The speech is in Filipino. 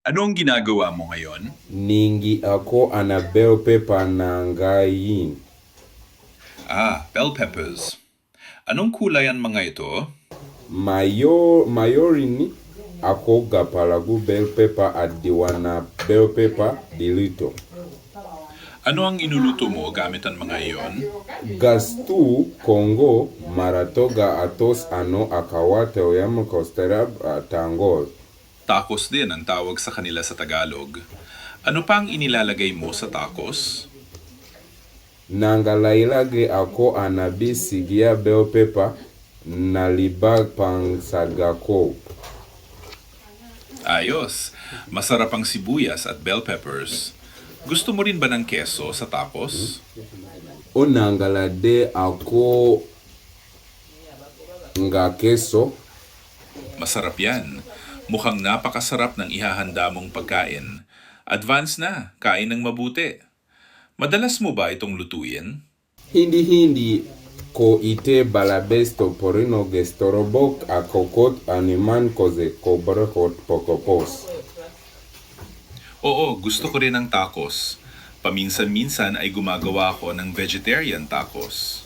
Ano ang ginagawa mo ngayon? Ningi ako ana bell pepper na ngayon. Bell peppers. Anong kulay ang mga ito? Mayorini ako gapalagu bell pepper at diwana bell pepper dilito. Ano ang inuluto mo gamit ang mga iyon? Gastu Congo maratoga atos ano akawate oyam kosterab tangol. Tacos din ang tawag sa kanila sa Tagalog. Ano pa ang inilalagay mo sa tacos? Nangalailage ako anabi sigia bell pepper na libag pang sagako. Ayos! Masarap ang sibuyas at bell peppers. Gusto mo rin ba ng keso sa tacos? O nangalade ako nga keso. Masarap yan. Mukhang napakasarap ng ihahanda mong pagkain. Advance na, kain ng mabuti. Madalas mo ba itong lutuin? Hindi ko ite balabesto porino gestorobok akokot animan koze kobrakot pokopos. Oo, gusto ko rin ng tacos. Paminsan-minsan ay gumagawa ako ng vegetarian tacos.